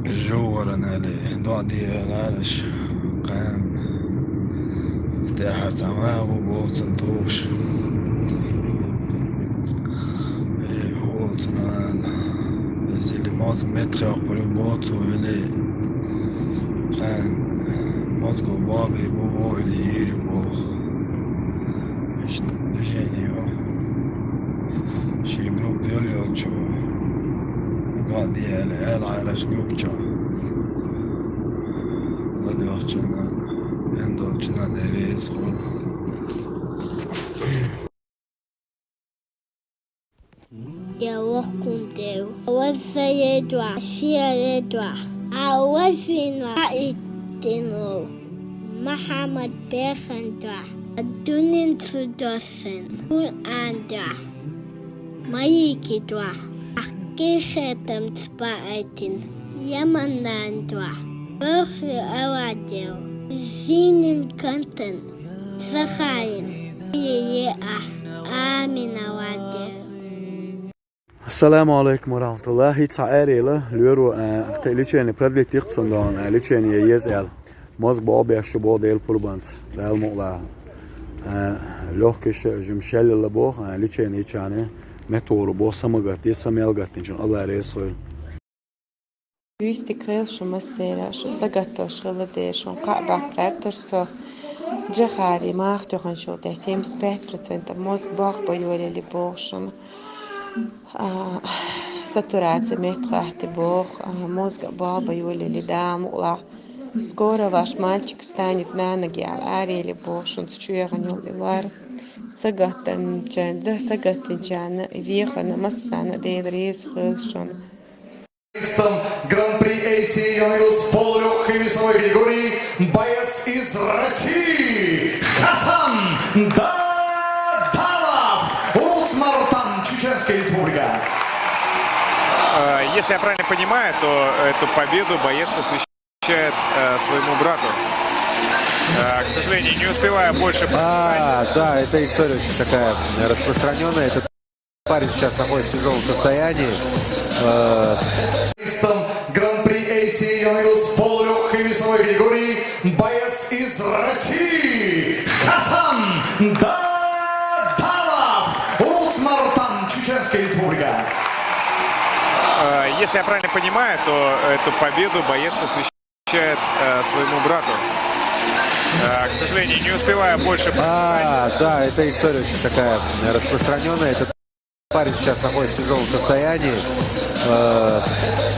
جوورنا لدعدي العرش كان استيحر سماه وبوصن توش وصنا اللي موزق متخي أقول بوصو إلي كان موزقو بابي بوبو إلي يري بو إيش دجيني شي جروب يوليو تشو قاعد يال عرش جروب تشو الله دي وقتنا اندولچنا دریز خود يروح كنتو وسيدوا سيدوا أوزنوا إتنو محمد بيخندوا الدنيا سدوسن وأندوا ما يكدوا أكيشتم سبايتن يمناندوا بخي أواديو زين كنتن سخاين يا آمين أواديو. Assalamu alaikum warahmatullahi ta'ala. Luro telicheni predveti iqtsandan licheni yezal. Mozg baabi ashbo del purbans. Dal muqla. Lohkish jumshel labo licheni chane metoru bo samagat yesamelgatin Allah resul. Visi krēlšu masērāšu, sagatavošu ledēšu un kāpāk pretursu džahāri māhtuħanšu te 75% mozg bāhbajoļi bōšanu. Saturācija metrāhti bōh, mozg bāhbajoļi dāmuqlā. Skoro vaš maļčik stanit nānagiāl ārēļi bōšanu, čuēgaņoli var. Sagatinčāna viehana masāna dēļ reiz krēlšanu. Гран-при Азии явился в полулегкой весовой категории боец из России Хасан Далов, Урус-мартан, Чеченская республика. Если я правильно понимаю, то эту победу боец посвящает своему брату. К сожалению, не успевая больше... Да, эта история очень такая распространенная. Этот парень сейчас находится в тяжелом состоянии. Гран-при Азии явился в полулегкой весовой категории боец из России Хасан Далов, Урус-мартан, Чеченская республика. Если я правильно понимаю, то эту победу боец посвящает своему брату. К сожалению, не успевая больше... Да, эта история очень такая распространенная. Этот парень сейчас находится в тяжелом состоянии.